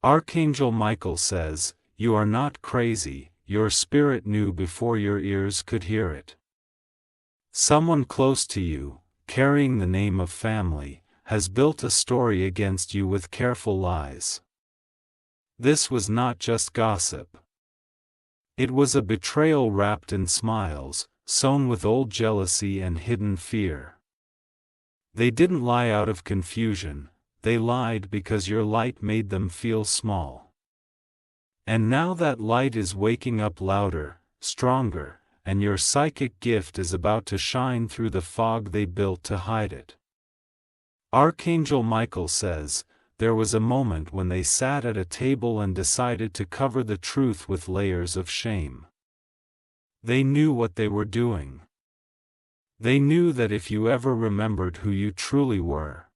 Archangel Michael says, "You are not crazy, your spirit knew before your ears could hear it." Someone close to you, carrying the name of family, has built a story against you with careful lies. This was not just gossip. It was a betrayal wrapped in smiles, sown with old jealousy and hidden fear. They didn't lie out of confusion, they lied because your light made them feel small. And now that light is waking up louder, stronger, and your psychic gift is about to shine through the fog they built to hide it. Archangel Michael says, there was a moment when they sat at a table and decided to cover the truth with layers of shame. They knew what they were doing. They knew that if you ever remembered who you truly were,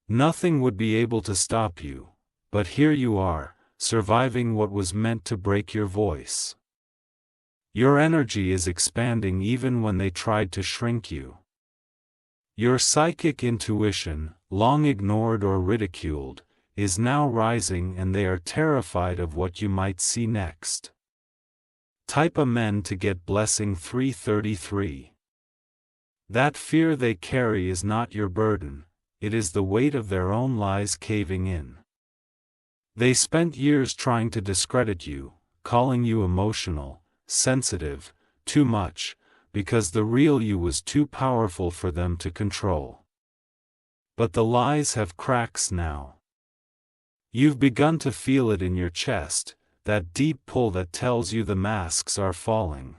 nothing would be able to stop you, but here you are, surviving what was meant to break your voice. Your energy is expanding even when they tried to shrink you. Your psychic intuition, long ignored or ridiculed, is now rising and they are terrified of what you might see next. Type Amen to get blessing 333. That fear they carry is not your burden, it is the weight of their own lies caving in. They spent years trying to discredit you, calling you emotional, sensitive, too much, because the real you was too powerful for them to control. But the lies have cracks now. You've begun to feel it in your chest, that deep pull that tells you the masks are falling.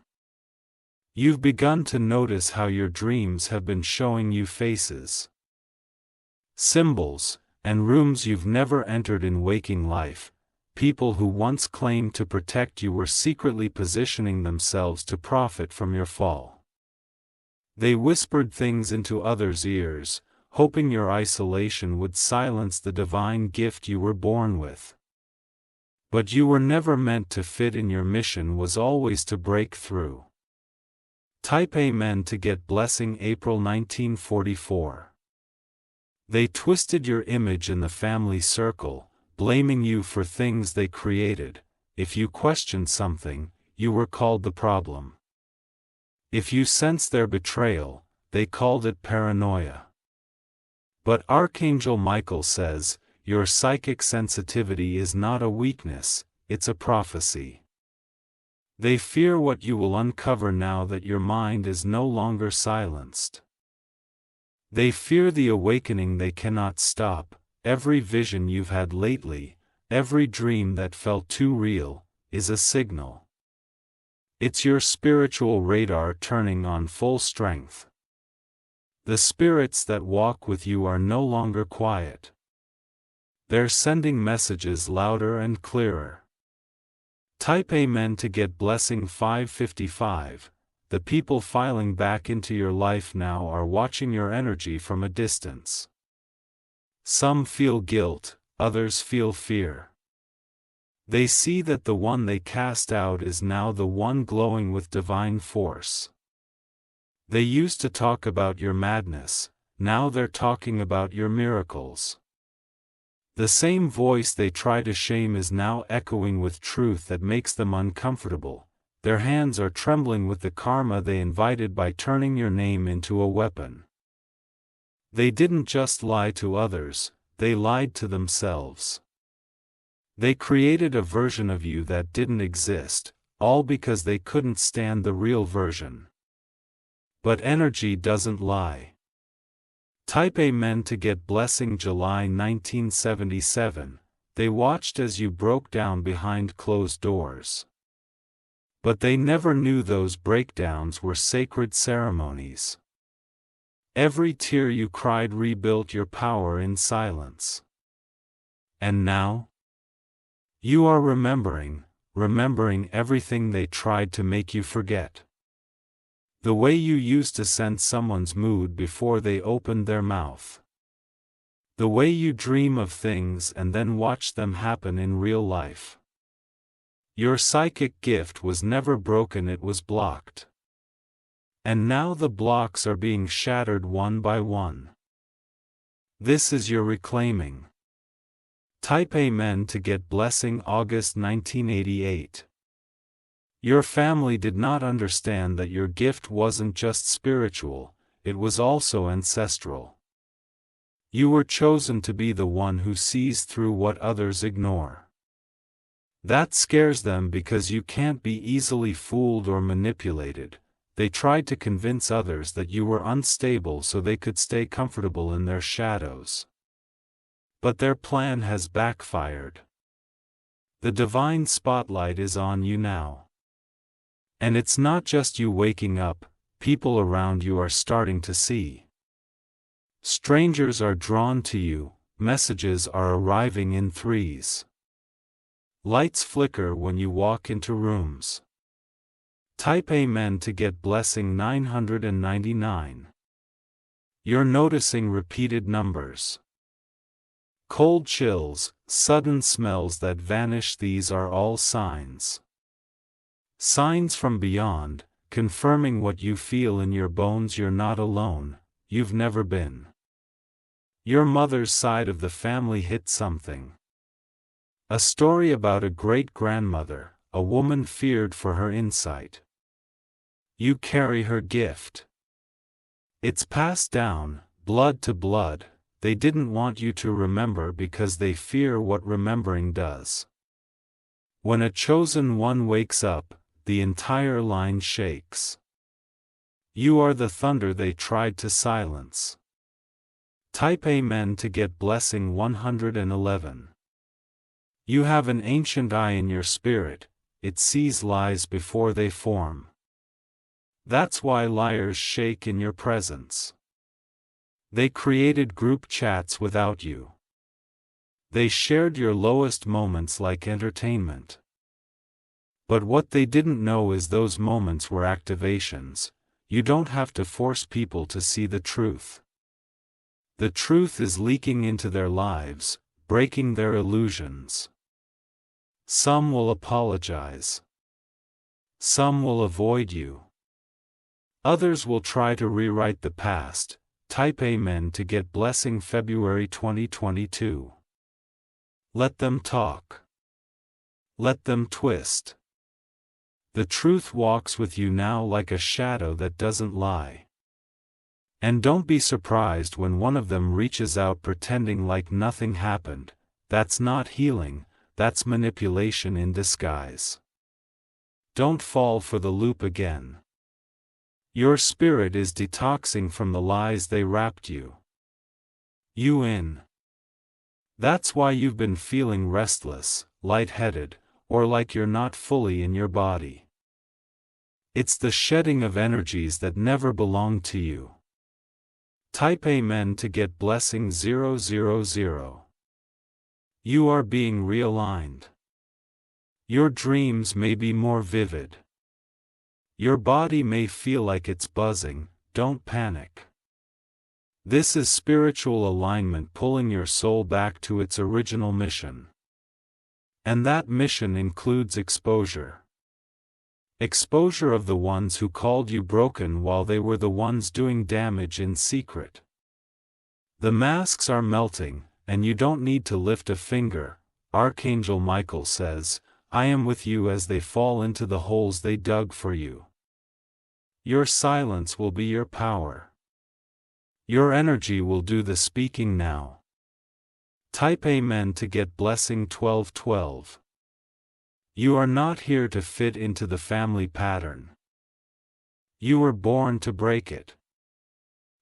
You've begun to notice how your dreams have been showing you faces, symbols, and rooms you've never entered in waking life. People who once claimed to protect you were secretly positioning themselves to profit from your fall. They whispered things into others' ears, hoping your isolation would silence the divine gift you were born with. But you were never meant to fit in. Your mission was always to break through. Type Amen to get blessing April 1944. They twisted your image in the family circle, blaming you for things they created. If you questioned something, you were called the problem. If you sensed their betrayal, they called it paranoia. But Archangel Michael says, your psychic sensitivity is not a weakness, it's a prophecy. They fear what you will uncover now that your mind is no longer silenced. They fear the awakening they cannot stop. Every vision you've had lately, every dream that felt too real, is a signal. It's your spiritual radar turning on full strength. The spirits that walk with you are no longer quiet. They're sending messages louder and clearer. Type Amen to get blessing 555. The people filing back into your life now are watching your energy from a distance. Some feel guilt, others feel fear. They see that the one they cast out is now the one glowing with divine force. They used to talk about your madness, now they're talking about your miracles. The same voice they try to shame is now echoing with truth that makes them uncomfortable. Their hands are trembling with the karma they invited by turning your name into a weapon. They didn't just lie to others, they lied to themselves. They created a version of you that didn't exist, all because they couldn't stand the real version. But energy doesn't lie. Type Amen to get blessing July 1977. They watched as you broke down behind closed doors. But they never knew those breakdowns were sacred ceremonies. Every tear you cried rebuilt your power in silence. And now? You are remembering everything they tried to make you forget. The way you used to sense someone's mood before they opened their mouth. The way you dream of things and then watch them happen in real life. Your psychic gift was never broken, it was blocked. And now the blocks are being shattered one by one. This is your reclaiming. Type Amen to get blessing August 1988. Your family did not understand that your gift wasn't just spiritual, it was also ancestral. You were chosen to be the one who sees through what others ignore. That scares them because you can't be easily fooled or manipulated. They tried to convince others that you were unstable so they could stay comfortable in their shadows. But their plan has backfired. The divine spotlight is on you now. And it's not just you waking up, people around you are starting to see. Strangers are drawn to you, messages are arriving in threes. Lights flicker when you walk into rooms. Type Amen to get blessing 999. You're noticing repeated numbers. Cold chills, sudden smells that vanish, these are all signs. Signs from beyond, confirming what you feel in your bones. You're not alone, you've never been. Your mother's side of the family hit something. A story about a great-grandmother, a woman feared for her insight. You carry her gift. It's passed down, blood to blood. They didn't want you to remember because they fear what remembering does. When a chosen one wakes up, the entire line shakes. You are the thunder they tried to silence. Type Amen to get blessing 111. You have an ancient eye in your spirit, it sees lies before they form. That's why liars shake in your presence. They created group chats without you. They shared your lowest moments like entertainment. But what they didn't know is those moments were activations. You don't have to force people to see the truth. The truth is leaking into their lives, breaking their illusions. Some will apologize. Some will avoid you. Others will try to rewrite the past. Type Amen to get blessing February 2022. Let them talk. Let them twist. The truth walks with you now like a shadow that doesn't lie. And don't be surprised when one of them reaches out pretending like nothing happened. That's not healing, that's manipulation in disguise. Don't fall for the loop again. Your spirit is detoxing from the lies they wrapped you. You in. That's why you've been feeling restless, lightheaded, or like you're not fully in your body. It's the shedding of energies that never belonged to you. Type Amen to get blessing 000. You are being realigned. Your dreams may be more vivid. Your body may feel like it's buzzing, don't panic. This is spiritual alignment pulling your soul back to its original mission. And that mission includes exposure. Exposure of the ones who called you broken while they were the ones doing damage in secret. The masks are melting, and you don't need to lift a finger. Archangel Michael says, I am with you as they fall into the holes they dug for you. Your silence will be your power. Your energy will do the speaking now. Type Amen to get blessing 1212. You are not here to fit into the family pattern. You were born to break it.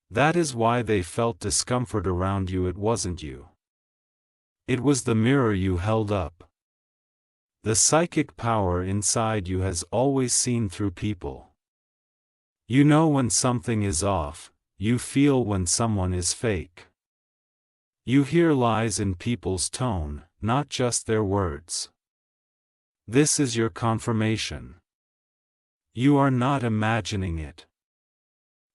That is why they felt discomfort around you. It wasn't you. It was the mirror you held up. The psychic power inside you has always seen through people. You know when something is off, you feel when someone is fake. You hear lies in people's tone, not just their words. This is your confirmation. You are not imagining it.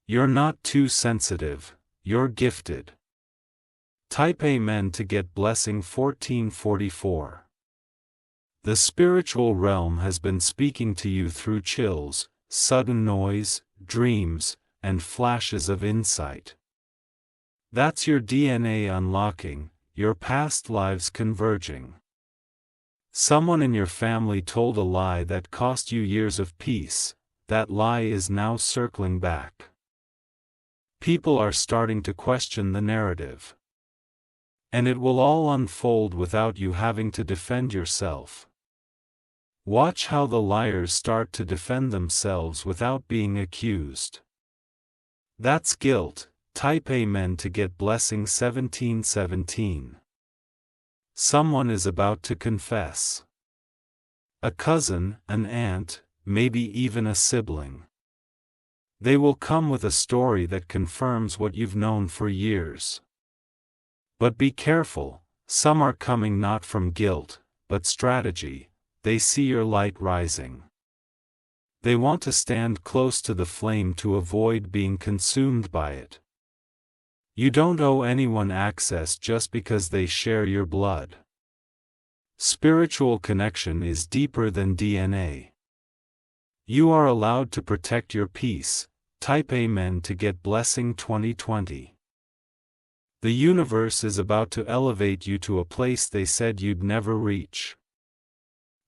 You're not too sensitive, you're gifted. Type Amen to get blessing 1444. The spiritual realm has been speaking to you through chills, sudden noise, dreams, and flashes of insight. That's your DNA unlocking, your past lives converging. Someone in your family told a lie that cost you years of peace. That lie is now circling back. People are starting to question the narrative. And it will all unfold without you having to defend yourself. Watch how the liars start to defend themselves without being accused. That's guilt. Type Amen to get blessing 1717. Someone is about to confess. A cousin, an aunt, maybe even a sibling. They will come with a story that confirms what you've known for years. But be careful, some are coming not from guilt, but strategy. They see your light rising. They want to stand close to the flame to avoid being consumed by it. You don't owe anyone access just because they share your blood. Spiritual connection is deeper than DNA. You are allowed to protect your peace. Type Amen to get blessing 2020. The universe is about to elevate you to a place they said you'd never reach.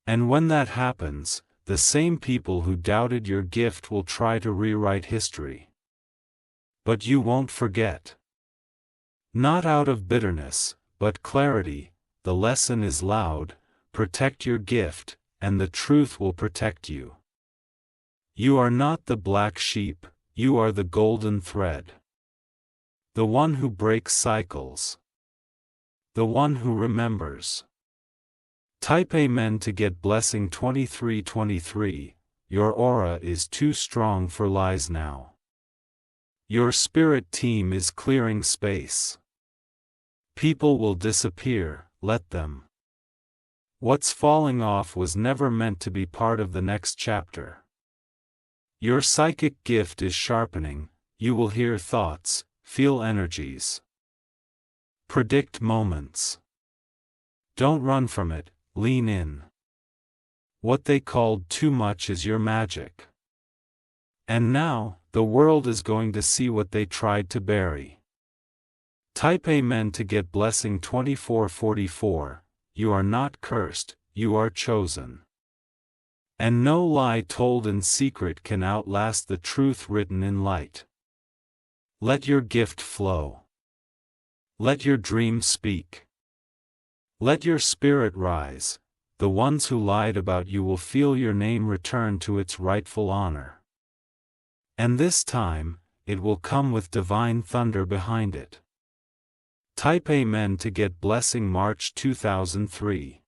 And when that happens, the same people who doubted your gift will try to rewrite history. But you won't forget. Not out of bitterness, but clarity. The lesson is loud: protect your gift, and the truth will protect you. You are not the black sheep, you are the golden thread. The one who breaks cycles. The one who remembers. Type Amen to get blessing 2323. Your aura is too strong for lies now. Your spirit team is clearing space. People will disappear, let them. What's falling off was never meant to be part of the next chapter. Your psychic gift is sharpening. You will hear thoughts, feel energies, predict moments. Don't run from it, lean in. What they called too much is your magic. And now, the world is going to see what they tried to bury. Type Amen to get blessing 2444. You are not cursed, you are chosen. And no lie told in secret can outlast the truth written in light. Let your gift flow. Let your dream speak. Let your spirit rise. The ones who lied about you will feel your name return to its rightful honor. And this time, it will come with divine thunder behind it. Type Amen to get blessing March 2003.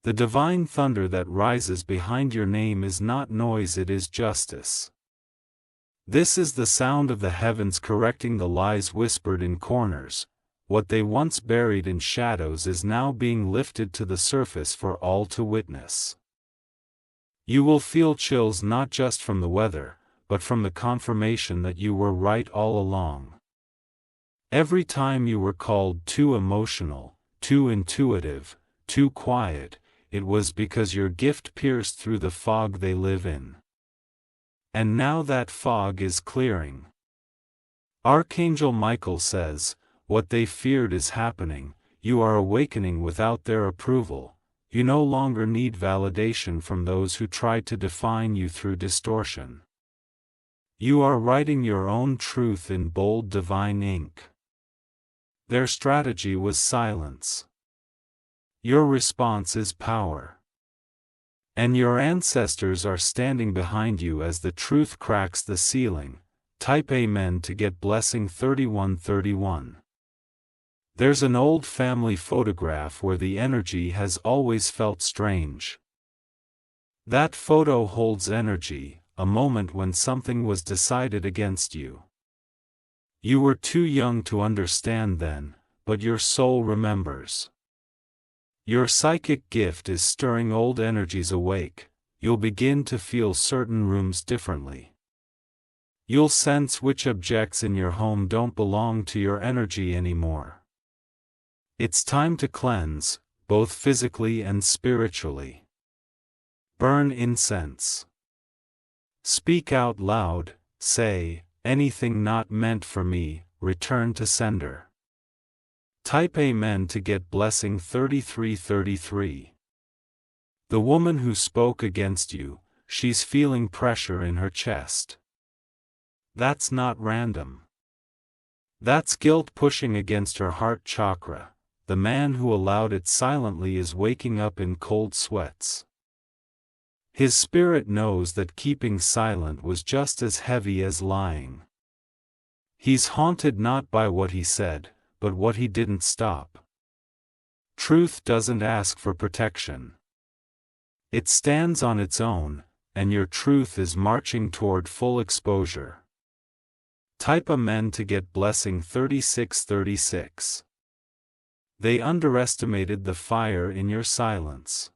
The divine thunder that rises behind your name is not noise, it is justice. This is the sound of the heavens correcting the lies whispered in corners. What they once buried in shadows is now being lifted to the surface for all to witness. You will feel chills not just from the weather, but from the confirmation that you were right all along. Every time you were called too emotional, too intuitive, too quiet, it was because your gift pierced through the fog they live in. And now that fog is clearing. Archangel Michael says, what they feared is happening. You are awakening without their approval. You no longer need validation from those who tried to define you through distortion. You are writing your own truth in bold divine ink. Their strategy was silence. Your response is power. And your ancestors are standing behind you as the truth cracks the ceiling. Type Amen to get blessing 3131. There's an old family photograph where the energy has always felt strange. That photo holds energy, a moment when something was decided against you. You were too young to understand then, but your soul remembers. Your psychic gift is stirring old energies awake. You'll begin to feel certain rooms differently. You'll sense which objects in your home don't belong to your energy anymore. It's time to cleanse, both physically and spiritually. Burn incense. Speak out loud, say, anything not meant for me, return to sender. Type Amen to get blessing 3333. The woman who spoke against you, she's feeling pressure in her chest. That's not random. That's guilt pushing against her heart chakra. The man who allowed it silently is waking up in cold sweats. His spirit knows that keeping silent was just as heavy as lying. He's haunted not by what he said, but what he didn't stop. Truth doesn't ask for protection. It stands on its own, and your truth is marching toward full exposure. Type Amen to get blessing 3636. They underestimated the fire in your silence.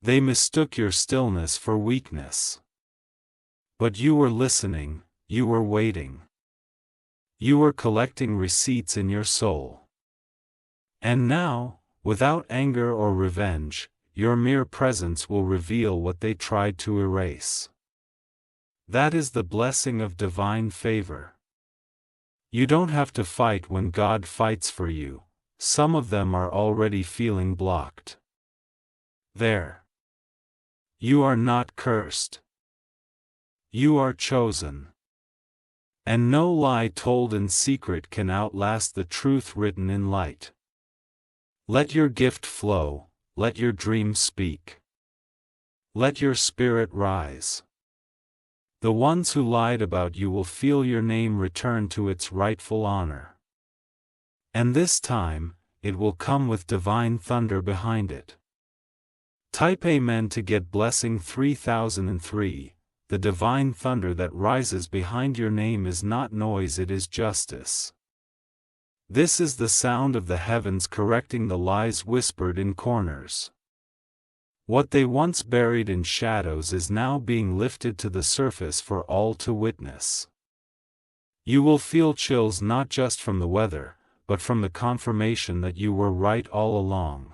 They mistook your stillness for weakness. But you were listening, you were waiting. You were collecting receipts in your soul. And now, without anger or revenge, your mere presence will reveal what they tried to erase. That is the blessing of divine favor. You don't have to fight when God fights for you. Some of them are already feeling blocked. There. You are not cursed. You are chosen. And no lie told in secret can outlast the truth written in light. Let your gift flow, let your dream speak. Let your spirit rise. The ones who lied about you will feel your name return to its rightful honor. And this time, it will come with divine thunder behind it. Type Amen to get blessing 3003. The divine thunder that rises behind your name is not noise, it is justice. This is the sound of the heavens correcting the lies whispered in corners. What they once buried in shadows is now being lifted to the surface for all to witness. You will feel chills not just from the weather, but from the confirmation that you were right all along.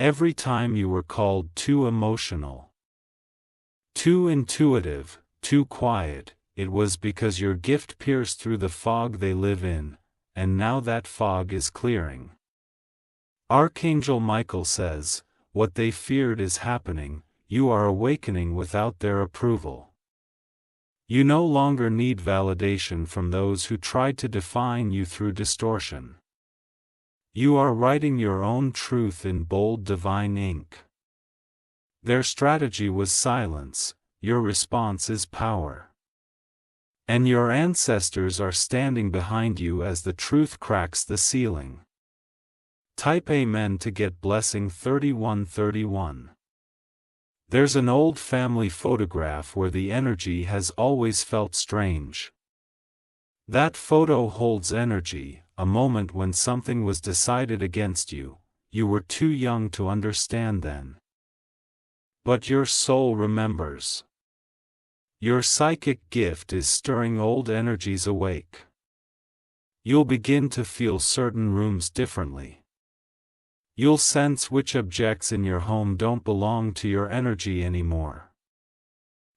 Every time you were called too emotional, too intuitive, too quiet, it was because your gift pierced through the fog they live in, and now that fog is clearing. Archangel Michael says, what they feared is happening, you are awakening without their approval. You no longer need validation from those who tried to define you through distortion. You are writing your own truth in bold divine ink. Their strategy was silence, your response is power. And your ancestors are standing behind you as the truth cracks the ceiling. Type Amen to get blessing 3131. There's an old family photograph where the energy has always felt strange. That photo holds energy, a moment when something was decided against you. You were too young to understand then. But your soul remembers. Your psychic gift is stirring old energies awake. You'll begin to feel certain rooms differently. You'll sense which objects in your home don't belong to your energy anymore.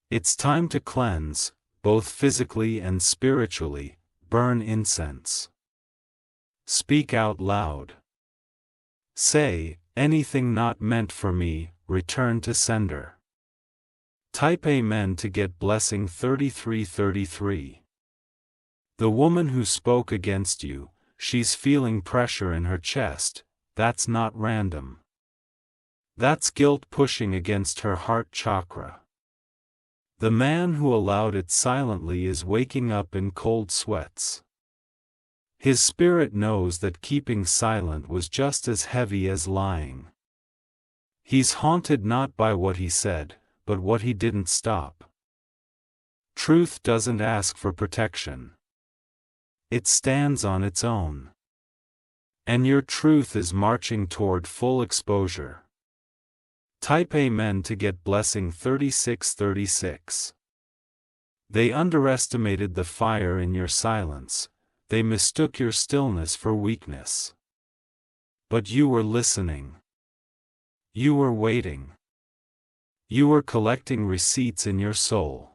It's time to cleanse, both physically and spiritually. Burn incense. Speak out loud. Say, anything not meant for me, return to sender. Type Amen to get blessing 3333. The woman who spoke against you, she's feeling pressure in her chest. That's not random. That's guilt pushing against her heart chakra. The man who allowed it silently is waking up in cold sweats. His spirit knows that keeping silent was just as heavy as lying. He's haunted not by what he said, but what he didn't stop. Truth doesn't ask for protection. It stands on its own. And your truth is marching toward full exposure. Type Amen to get blessing 3636. They underestimated the fire in your silence, they mistook your stillness for weakness. But you were listening. You were waiting. You were collecting receipts in your soul.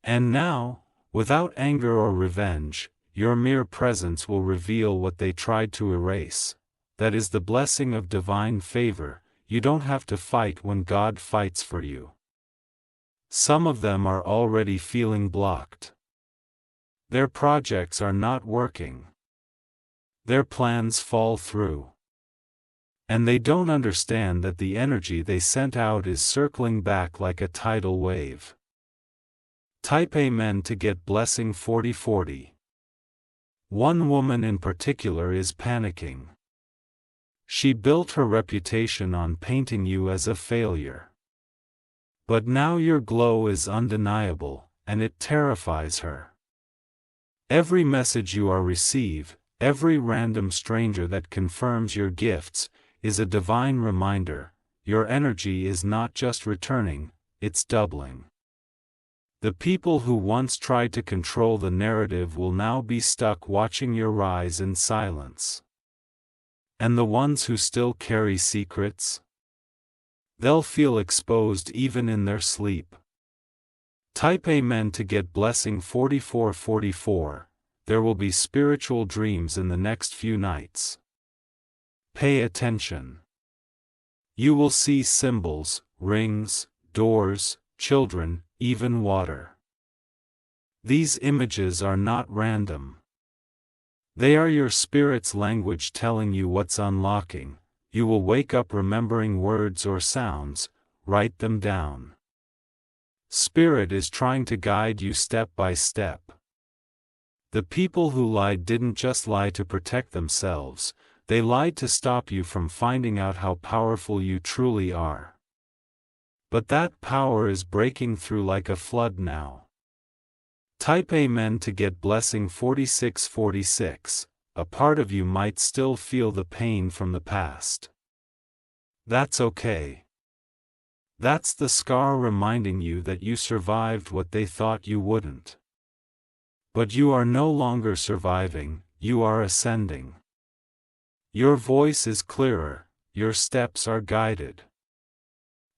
And now, without anger or revenge, your mere presence will reveal what they tried to erase. That is the blessing of divine favor. You don't have to fight when God fights for you. Some of them are already feeling blocked. Their projects are not working. Their plans fall through. And they don't understand that the energy they sent out is circling back like a tidal wave. Type Amen to get blessing 4040. One woman in particular is panicking. She built her reputation on painting you as a failure. But now your glow is undeniable, and it terrifies her. Every message you receive, every random stranger that confirms your gifts, is a divine reminder. Your energy is not just returning, it's doubling. The people who once tried to control the narrative will now be stuck watching your rise in silence. And the ones who still carry secrets? They'll feel exposed even in their sleep. Type Amen to get blessing 4444. There will be spiritual dreams in the next few nights. Pay attention. You will see symbols, rings, doors, children, even water. These images are not random. They are your spirit's language telling you what's unlocking. You will wake up remembering words or sounds. Write them down. Spirit is trying to guide you step by step. The people who lied didn't just lie to protect themselves, they lied to stop you from finding out how powerful you truly are. But that power is breaking through like a flood now. Type Amen to get blessing 4646. A part of you might still feel the pain from the past. That's okay. That's the scar reminding you that you survived what they thought you wouldn't. But you are no longer surviving, you are ascending. Your voice is clearer, your steps are guided.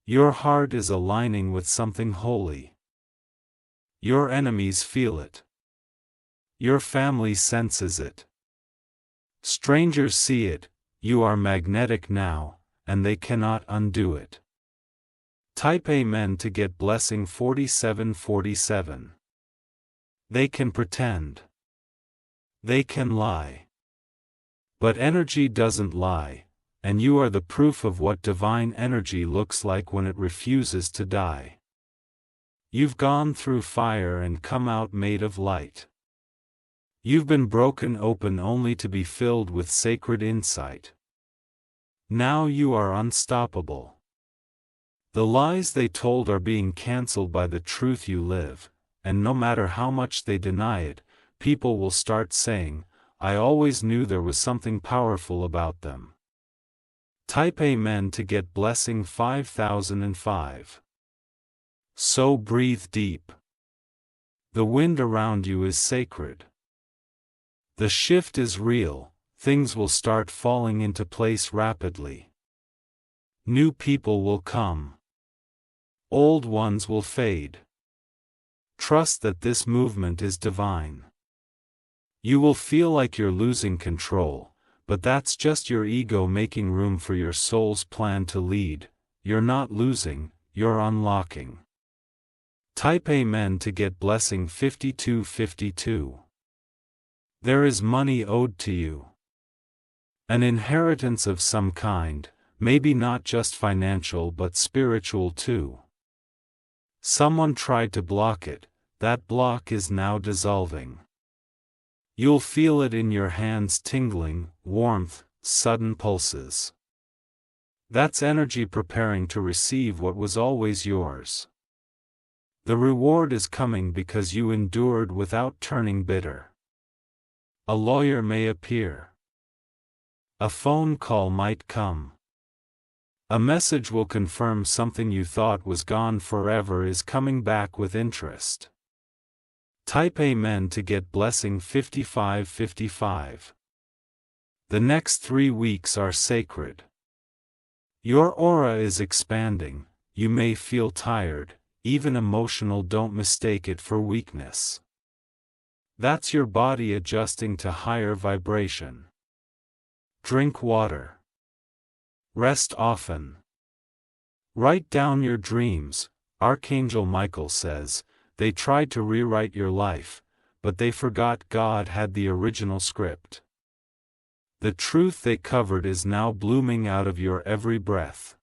Your heart is aligning with something holy. Your enemies feel it. Your family senses it. Strangers see it. You are magnetic now, and they cannot undo it. Type Amen to get blessing 4747. They can pretend. They can lie. But energy doesn't lie, and you are the proof of what divine energy looks like when it refuses to die. You've gone through fire and come out made of light. You've been broken open only to be filled with sacred insight. Now you are unstoppable. The lies they told are being cancelled by the truth you live, and no matter how much they deny it, people will start saying, I always knew there was something powerful about them. Type Amen to get blessing 5005. So breathe deep. The wind around you is sacred. The shift is real, things will start falling into place rapidly. New people will come. Old ones will fade. Trust that this movement is divine. You will feel like you're losing control, but that's just your ego making room for your soul's plan to lead. You're not losing, you're unlocking. Type Amen to get blessing 5252. There is money owed to you. An inheritance of some kind, maybe not just financial but spiritual too. Someone tried to block it, that block is now dissolving. You'll feel it in your hands tingling, warmth, sudden pulses. That's energy preparing to receive what was always yours. The reward is coming because you endured without turning bitter. A lawyer may appear. A phone call might come. A message will confirm something you thought was gone forever is coming back with interest. Type Amen to get blessing 5555. The next 3 weeks are sacred. Your aura is expanding, you may feel tired, even emotional. Don't mistake it for weakness. That's your body adjusting to higher vibration. Drink water. Rest often. Write down your dreams. Archangel Michael says, they tried to rewrite your life, but they forgot God had the original script. The truth they covered is now blooming out of your every breath.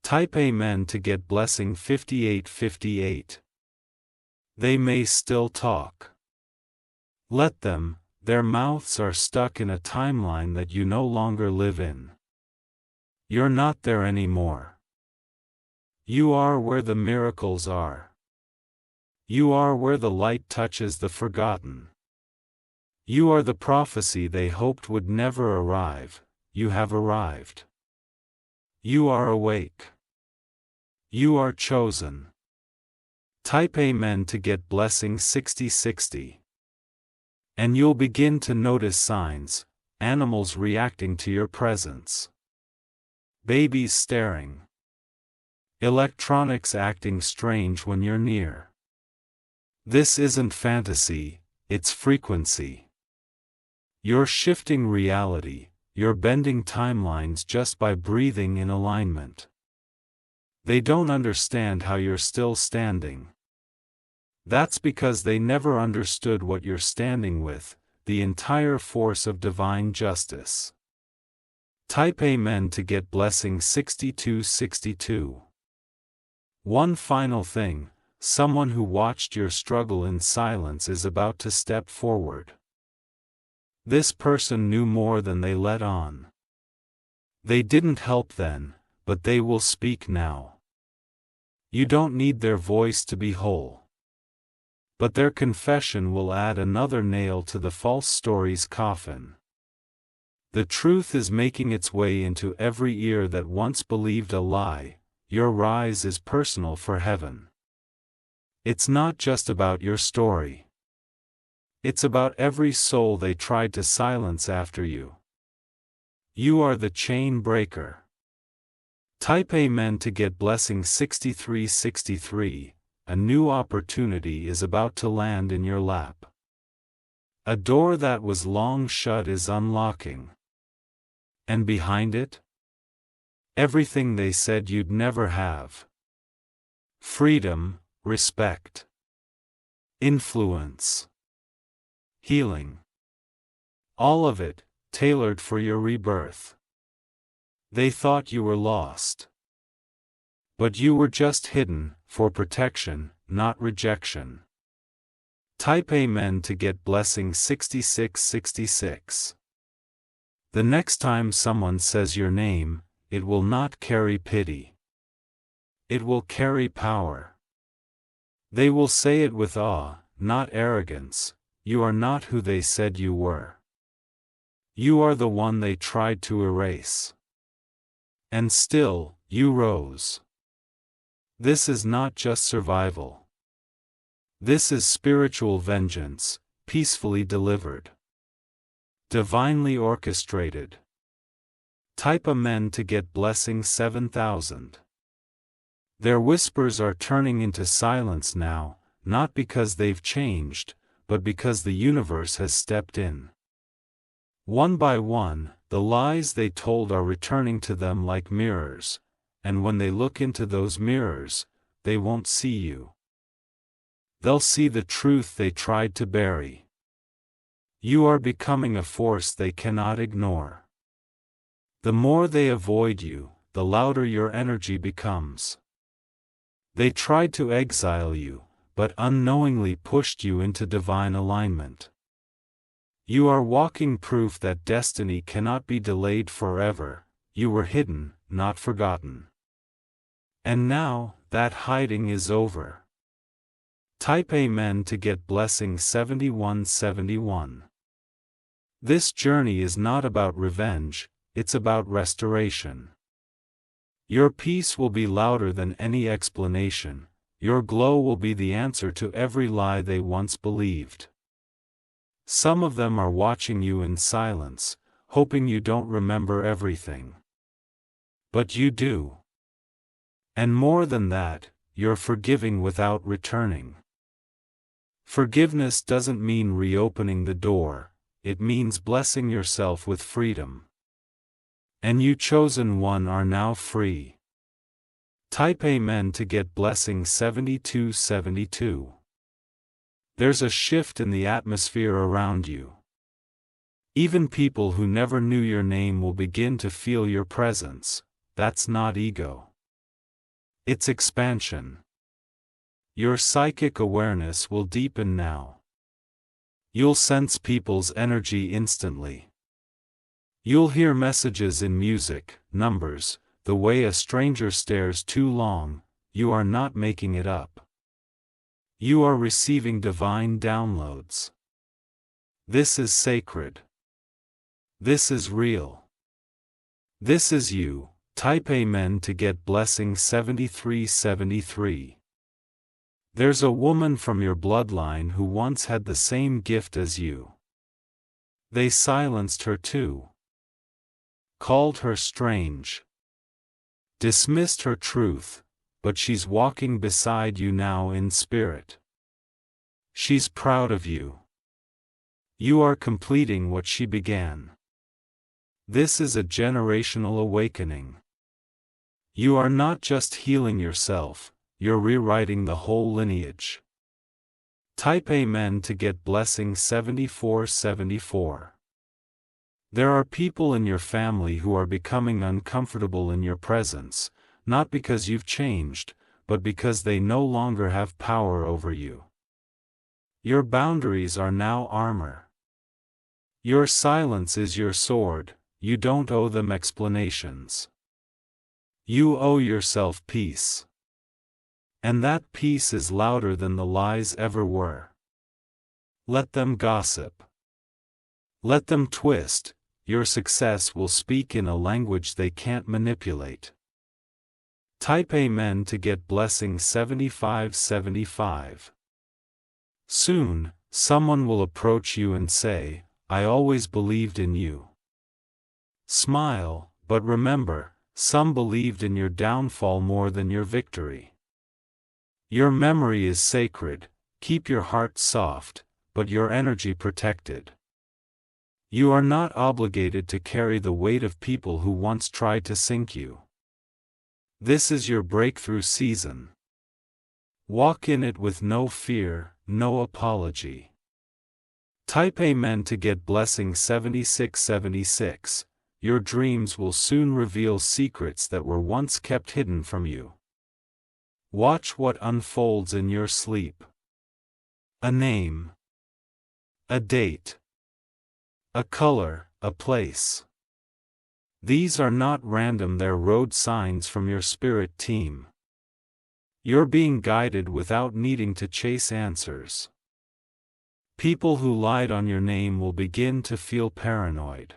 Type Amen to get blessing 5858. They may still talk. Let them, their mouths are stuck in a timeline that you no longer live in. You're not there anymore. You are where the miracles are. You are where the light touches the forgotten. You are the prophecy they hoped would never arrive. You have arrived. You are awake. You are chosen. Type Amen to get blessing 6060. And you'll begin to notice signs, animals reacting to your presence. Babies staring. Electronics acting strange when you're near. This isn't fantasy, it's frequency. You're shifting reality, you're bending timelines just by breathing in alignment. They don't understand how you're still standing. That's because they never understood what you're standing with, the entire force of divine justice. Type Amen to get blessing 6262. One final thing, someone who watched your struggle in silence is about to step forward. This person knew more than they let on. They didn't help then, but they will speak now. You don't need their voice to be whole. But their confession will add another nail to the false story's coffin. The truth is making its way into every ear that once believed a lie. Your rise is personal for heaven. It's not just about your story. It's about every soul they tried to silence after you. You are the chain breaker. Type Amen to get blessing 6363. A new opportunity is about to land in your lap. A door that was long shut is unlocking. And behind it? Everything they said you'd never have. Freedom, respect, influence, healing. All of it, tailored for your rebirth. They thought you were lost. But you were just hidden, for protection, not rejection. Type Amen to get blessing 6666. The next time someone says your name, it will not carry pity. It will carry power. They will say it with awe, not arrogance. You are not who they said you were. You are the one they tried to erase. And still, you rose. This is not just survival. This is spiritual vengeance, peacefully delivered. Divinely orchestrated. Type Amen to get blessing 7000. Their whispers are turning into silence now, not because they've changed, but because the universe has stepped in. One by one, the lies they told are returning to them like mirrors, and when they look into those mirrors, they won't see you. They'll see the truth they tried to bury. You are becoming a force they cannot ignore. The more they avoid you, the louder your energy becomes. They tried to exile you, but unknowingly pushed you into divine alignment. You are walking proof that destiny cannot be delayed forever. You were hidden, not forgotten. And now, that hiding is over. Type Amen to get blessing 7171. This journey is not about revenge, it's about restoration. Your peace will be louder than any explanation. Your glow will be the answer to every lie they once believed. Some of them are watching you in silence, hoping you don't remember everything. But you do. And more than that, you're forgiving without returning. Forgiveness doesn't mean reopening the door, it means blessing yourself with freedom. And you chosen one are now free. Type Amen to get blessing 7272. There's a shift in the atmosphere around you. Even people who never knew your name will begin to feel your presence. That's not ego. It's expansion. Your psychic awareness will deepen now. You'll sense people's energy instantly. You'll hear messages in music, numbers, the way a stranger stares too long. You are not making it up. You are receiving divine downloads. This is sacred. This is real. This is you. Type Amen to get blessing 7373. There's a woman from your bloodline who once had the same gift as you. They silenced her too. Called her strange. Dismissed her truth, but she's walking beside you now in spirit. She's proud of you. You are completing what she began. This is a generational awakening. You are not just healing yourself, you're rewriting the whole lineage. Type Amen to get blessing 7474. There are people in your family who are becoming uncomfortable in your presence, not because you've changed, but because they no longer have power over you. Your boundaries are now armor. Your silence is your sword, you don't owe them explanations. You owe yourself peace. And that peace is louder than the lies ever were. Let them gossip. Let them twist, your success will speak in a language they can't manipulate. Type Amen to get blessing 7575. Soon, someone will approach you and say, I always believed in you. Smile, but remember, some believed in your downfall more than your victory. Your memory is sacred, keep your heart soft, but your energy protected. You are not obligated to carry the weight of people who once tried to sink you. This is your breakthrough season. Walk in it with no fear, no apology. Type Amen to get blessing 7676. Your dreams will soon reveal secrets that were once kept hidden from you. Watch what unfolds in your sleep. A name. A date. A color, a place. These are not random, they're road signs from your spirit team. You're being guided without needing to chase answers. People who lied on your name will begin to feel paranoid.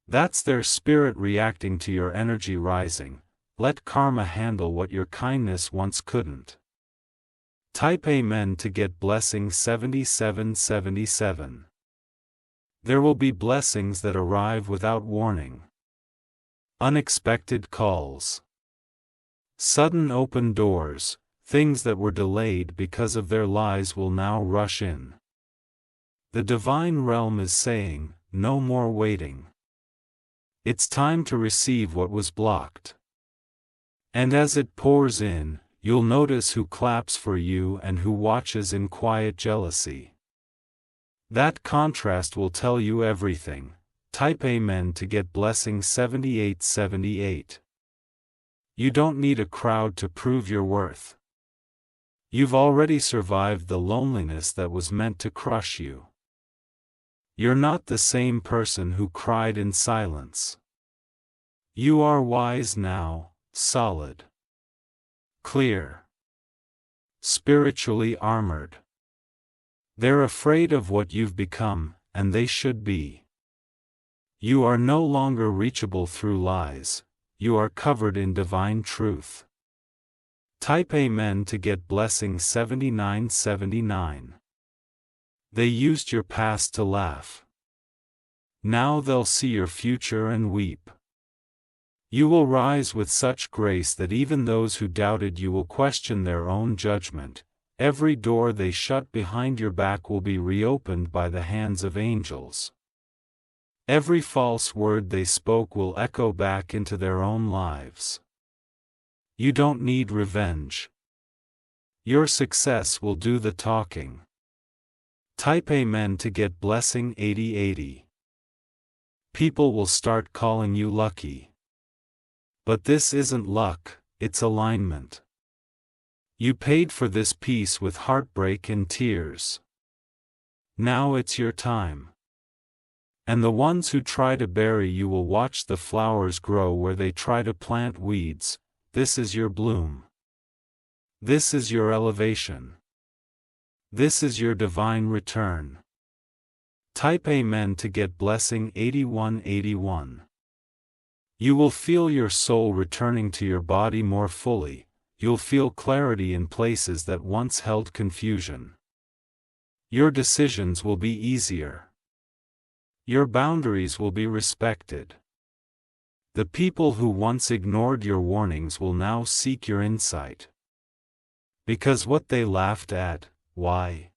That's their spirit reacting to your energy rising. Let karma handle what your kindness once couldn't. Type Amen to get blessing 7777. There will be blessings that arrive without warning. Unexpected calls. Sudden open doors, things that were delayed because of their lies will now rush in. The divine realm is saying, no more waiting. It's time to receive what was blocked. And as it pours in, you'll notice who claps for you and who watches in quiet jealousy. That contrast will tell you everything. Type Amen to get blessing 7878. You don't need a crowd to prove your worth. You've already survived the loneliness that was meant to crush you. You're not the same person who cried in silence. You are wise now. Solid. Clear. Spiritually armored. They're afraid of what you've become, and they should be. You are no longer reachable through lies, you are covered in divine truth. Type Amen to get blessing 7979. They used your past to laugh. Now they'll see your future and weep. You will rise with such grace that even those who doubted you will question their own judgment, Every door they shut behind your back will be reopened by the hands of angels. Every false word they spoke will echo back into their own lives. You don't need revenge. Your success will do the talking. Type Amen to get blessing 8080. People will start calling you lucky. But this isn't luck, it's alignment. You paid for this peace with heartbreak and tears. Now it's your time. And the ones who try to bury you will watch the flowers grow where they try to plant weeds. This is your bloom. This is your elevation. This is your divine return. Type Amen to get blessing 8181. You will feel your soul returning to your body more fully. You'll feel clarity in places that once held confusion. Your decisions will be easier. Your boundaries will be respected. The people who once ignored your warnings will now seek your insight. Because what they laughed at, why?